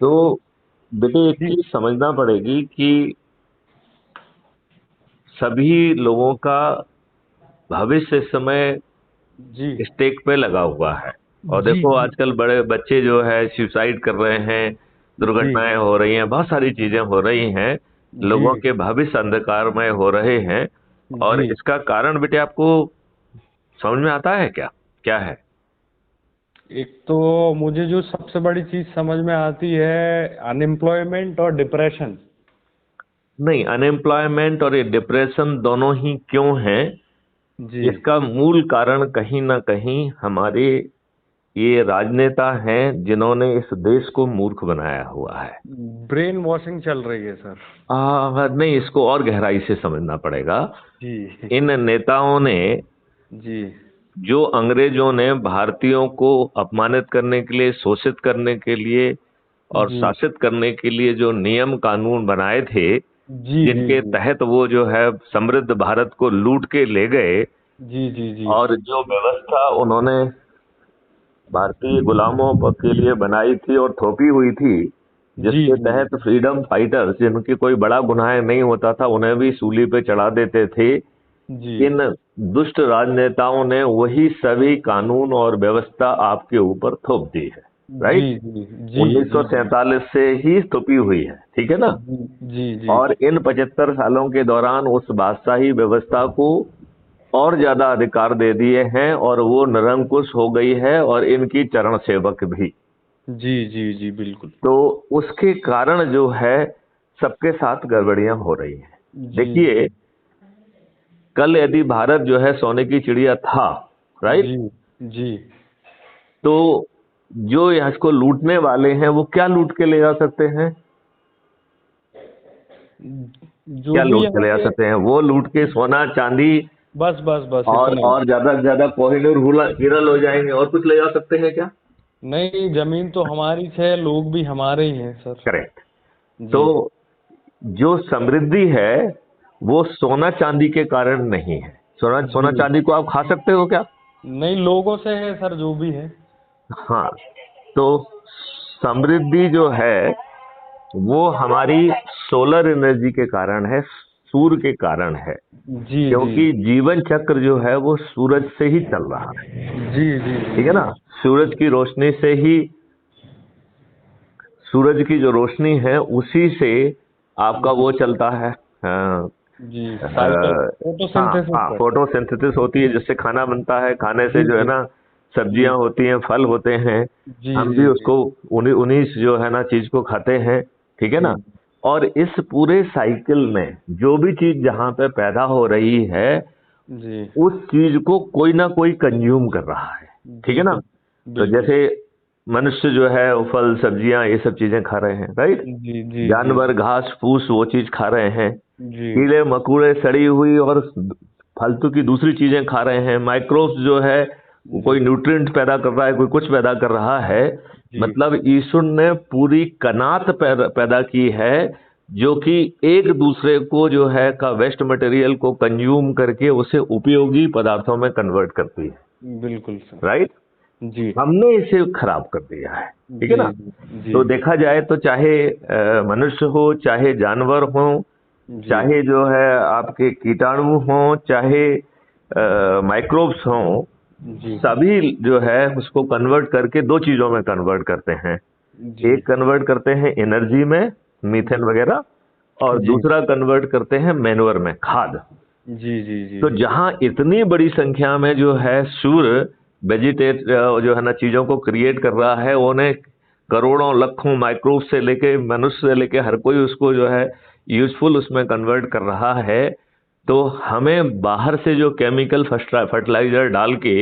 तो बेटे एक जी चीज समझना पड़ेगी कि सभी लोगों का भविष्य इस समय जी स्टेक पे लगा हुआ है। और जी देखो जी आजकल बड़े बच्चे जो है सुसाइड कर रहे हैं, जी दुर्घटनाएं हो रही हैं, बहुत सारी चीजें हो रही हैं, जी लोगों के भविष्य अंधकारमय हो रहे हैं। और जी। इसका कारण बेटे आपको समझ में आता है क्या, क्या है? एक तो मुझे जो सबसे बड़ी चीज समझ में आती है, अनएम्प्लॉयमेंट और डिप्रेशन। नहीं, अनएम्प्लॉयमेंट और ये डिप्रेशन दोनों ही क्यों हैं, जी। इसका मूल कारण कहीं ना कहीं हमारे ये राजनेता हैं जिन्होंने इस देश को मूर्ख बनाया हुआ है। ब्रेन वॉशिंग चल रही है सर। नहीं, इसको और गहराई से समझना पड़ेगा। जी इन नेताओं ने, जी जो अंग्रेजों ने भारतीयों को अपमानित करने के लिए, शोषित करने के लिए और जी शासित करने के लिए जो नियम कानून बनाए थे, जी जी जिनके जी तहत वो जो है समृद्ध भारत को लूट के ले गए, जी जी जी और जो व्यवस्था उन्होंने भारतीय गुलामों के लिए बनाई थी और थोपी हुई थी, जी जिसके जी तहत फ्रीडम फाइटर्स, जिनकी कोई बड़ा गुनाह नहीं होता था, उन्हें भी सूली पे चढ़ा देते थे, जी इन दुष्ट राजनेताओं ने वही सभी कानून और व्यवस्था आपके ऊपर थोप दी है। जी राइट? जी जी जी जी 1947 से ही थोपी हुई है, ठीक है ना? जी जी जी और इन 75 सालों के दौरान उस बादशाही व्यवस्था को और ज्यादा अधिकार दे दिए हैं, और वो निरंकुश हो गई है, और इनकी चरण सेवक भी। जी जी जी बिल्कुल। तो उसके कारण जो है सबके साथ गड़बड़ियां हो रही हैं। जी देखिए, जी कल यदि भारत जो है सोने की चिड़िया था, राइट, जी जी। तो जो इसको लूटने वाले हैं वो क्या लूट के ले जा सकते हैं? जो क्या भी लूट के यहाँ ले जा पे, सकते हैं? वो लूट के सोना चांदी बस बस बस और इतना ही। और ज्यादा से ज्यादा कोहिनूर हीरा हो जाएंगे, और कुछ ले जा सकते हैं क्या? नहीं, जमीन तो हमारी है, लोग भी हमारे ही हैं सर। करेक्ट। तो जी। जो समृद्धि है वो सोना चांदी के कारण नहीं है। सोना सोना जी। चांदी को आप खा सकते हो क्या? नहीं, लोगों से है सर, जो भी है। हाँ। तो समृद्धि जो है वो हमारी सोलर एनर्जी के कारण है, सूर्य के कारण है। जी जी क्योंकि जीवन चक्र जो है वो सूरज से ही चल रहा है, जी जी ठीक है जी ना? सूरज की रोशनी से ही, सूरज की जो रोशनी है उसी से आपका जी वो चलता है। हाँ। जी। साइकिल, अ, हाँ फोटोसिंथेसिस हाँ, है। फोटोसिंथेसिस होती है जिससे खाना बनता है, खाने से जी जो है जी ना जी सब्जियां होती हैं, फल होते हैं। जी हम भी जी जी उसको उन्हीं उन्हीं से जो है ना चीज को खाते हैं, ठीक है ना? जी और इस पूरे साइकिल में जो भी चीज जहां पे पैदा हो रही है, जी। उस चीज को कोई ना कोई कंज्यूम कर रहा है, ठीक है ना? बिल्कुल तो बिल्कुल। जैसे मनुष्य जो है वो फल सब्जियां ये सब चीजें खा रहे हैं, राइट? जी जी जी जानवर घास फूस वो चीज खा रहे हैं, जी कीड़े मकोड़े सड़ी हुई और फालतू की दूसरी चीजें खा रहे हैं, माइक्रोब्स जो है वो जी कोई न्यूट्रिएंट पैदा कर रहा है, कोई कुछ पैदा कर रहा है। जी मतलब ईश्वर ने पूरी कायनात पैदा की है, जो कि एक दूसरे को जो है का वेस्ट मटेरियल को कंज्यूम करके उसे उपयोगी पदार्थों में कन्वर्ट करती है, बिल्कुल सर। राइट? जी हमने इसे खराब कर दिया है, ठीक है जी ना? जी जी तो देखा जाए तो चाहे मनुष्य हो, चाहे जानवर हो, जी चाहे जो है आपके कीटाणु हों, चाहे माइक्रोब्स हों, जी सभी जो है उसको कन्वर्ट करके दो चीजों में कन्वर्ट करते हैं। जी एक कन्वर्ट करते हैं एनर्जी में, मीथेन जी वगैरह, और जी दूसरा कन्वर्ट करते हैं मैन्योर में, खाद। जी जी जी तो जहां इतनी बड़ी संख्या में जो है सूर्य वेजिटेट जो है ना चीजों को क्रिएट कर रहा है, उन्हें करोड़ों लाखों माइक्रोब से लेके मनुष्य से लेके हर कोई उसको जो है यूजफुल उसमें कन्वर्ट कर रहा है। तो हमें बाहर से जो केमिकल फर्टिलाइजर डाल के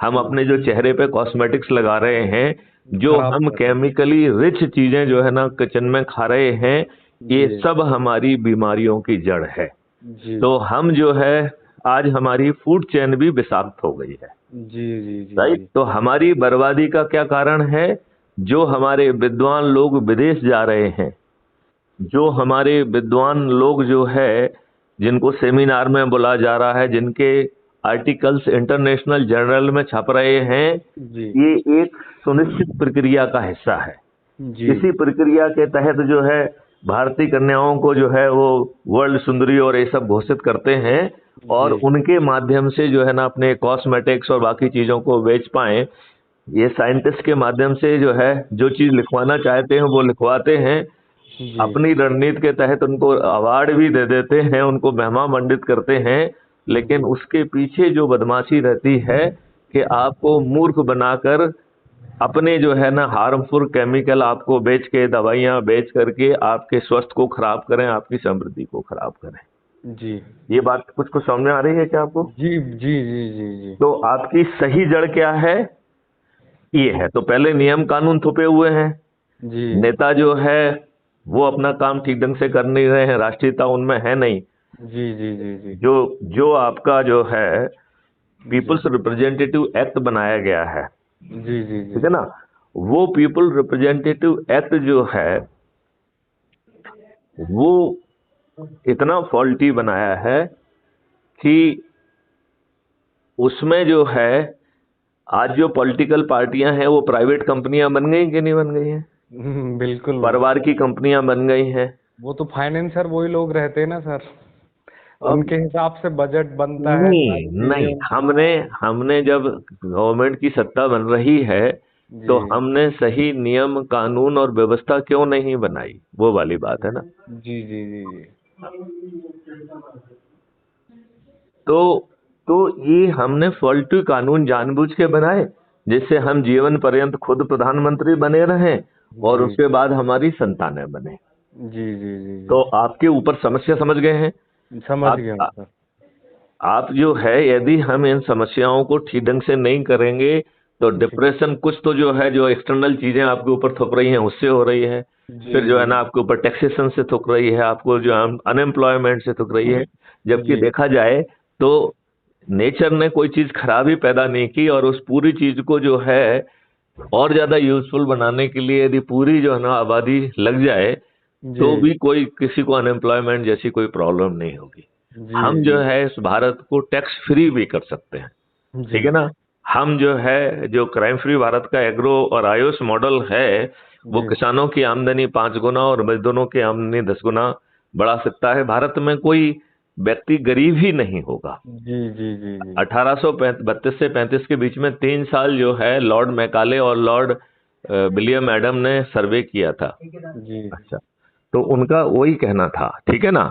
हम जी अपने जो चेहरे पे कॉस्मेटिक्स लगा रहे हैं, जो खराब हम कर रहे केमिकली रिच चीजें जो है ना किचन में खा रहे हैं, हैं। ये जी सब हमारी बीमारियों की जड़ है। जी तो हम जो है आज हमारी फूड चेन भी विषाक्त हो गई है, जी जी जी राइट? जी तो हमारी बर्बादी का क्या कारण है? जो हमारे विद्वान लोग विदेश जा रहे हैं, जो हमारे विद्वान लोग जो है जिनको सेमिनार में बुलाया जा रहा है, जिनके आर्टिकल्स इंटरनेशनल जर्नल में छप रहे हैं, जी ये एक सुनिश्चित प्रक्रिया का हिस्सा है। जी इसी प्रक्रिया के तहत जो है भारतीय कन्याओं को जो है वो वर्ल्ड सुंदरी और ये सब घोषित करते हैं, और जी उनके माध्यम से जो है ना अपने कॉस्मेटिक्स और बाकी चीजों को बेच पाए। ये साइंटिस्ट के माध्यम से जो है जो चीज लिखवाना चाहते हैं वो लिखवाते हैं। जी अपनी रणनीति के तहत उनको अवार्ड भी दे देते हैं, उनको महिमा मंडित करते हैं। लेकिन जी उसके पीछे जो बदमाशी रहती है कि आपको मूर्ख बनाकर अपने जो है ना हार्मफुल केमिकल आपको बेच के, दवाइयां बेच करके आपके स्वास्थ्य को खराब करें, आपकी समृद्धि को खराब करें। जी ये बात कुछ कुछ समझ में आ रही है क्या आपको? जी जी जी जी जी तो आपकी सही जड़ क्या है? ये है। तो पहले नियम कानून थुपे हुए हैं, जी नेता जो है वो अपना काम ठीक ढंग से कर नहीं रहे हैं, राष्ट्रीयता उनमें है नहीं। जी जी जी जी जो जो आपका जो है जी पीपल्स रिप्रेजेंटेटिव एक्ट बनाया गया है, जी जी ठीक है ना, वो पीपल रिप्रेजेंटेटिव एक्ट जो है वो इतना फॉल्टी बनाया है कि उसमें जो है आज जो पॉलिटिकल पार्टियां हैं वो प्राइवेट कंपनियां बन गई कि नहीं बन गई हैं? बिल्कुल। परिवार की कंपनियां बन गई हैं। वो तो फाइनेंसर वही लोग रहते हैं ना सर, अब उनके हिसाब से बजट बनता है, सारी नहीं चीजें नहीं, उनके हमने हिसाब से। हमने जब गवर्नमेंट की सत्ता बन रही है तो जी हमने सही नियम कानून और व्यवस्था क्यों नहीं बनाई, वो वाली बात है ना। जी जी जी जी तो तो ये हमने फालतू कानून जानबूझ के बनाए जिससे हम जीवन पर्यंत खुद प्रधानमंत्री बने रहें और जी उसके बाद हमारी संतानें बने। जी जी जी तो जी आपके ऊपर समस्या समझ गए हैं समझ आप? गया हूँ सर। आप जो है यदि हम इन समस्याओं को ठीक ढंग से नहीं करेंगे तो जी डिप्रेशन कुछ तो जो है, जो एक्सटर्नल चीजें आपके ऊपर थोप रही हैं उससे हो रही है, जी फिर जो है जी ना आपके ऊपर टैक्सेशन से थोक रही है, आपको जो अनएम्प्लॉयमेंट से थोक रही है। जबकि जी देखा जाए तो नेचर ने कोई चीज खराब ही पैदा नहीं की, और उस पूरी चीज को जो है और ज्यादा यूजफुल बनाने के लिए यदि पूरी जो है ना आबादी लग जाए तो जी भी कोई किसी को अनएम्प्लॉयमेंट जैसी कोई प्रॉब्लम नहीं होगी। जी हम जो जी है इस भारत को टैक्स फ्री भी कर सकते हैं, जी ठीक है ना। हम जो है जो क्राइम फ्री भारत का एग्रो और आयुष मॉडल है वो जी किसानों की आमदनी 5 गुना और मजदूरों की आमदनी 10 गुना बढ़ा सकता है। भारत में कोई व्यक्ति गरीब ही नहीं होगा। जी जी जी जी 1832 से 35 के बीच में 3 साल जो है लॉर्ड मैकाले और लॉर्ड विलियम एडम ने सर्वे किया था। जी अच्छा, तो उनका वही कहना था, ठीक है ना।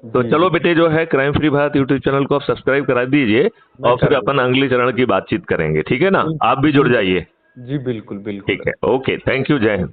तो जी चलो जी बेटे जो है crime free Bharat YouTube channel को आप सब्सक्राइब करा दीजिए मैं और फिर कर अपन दूंगा। अगले चरण की बातचीत करेंगे, ठीक है ना। आप भी जुड़ जी जाइए। जी बिल्कुल बिल्कुल। ठीक है, ओके, थैंक यू, जय हिंद।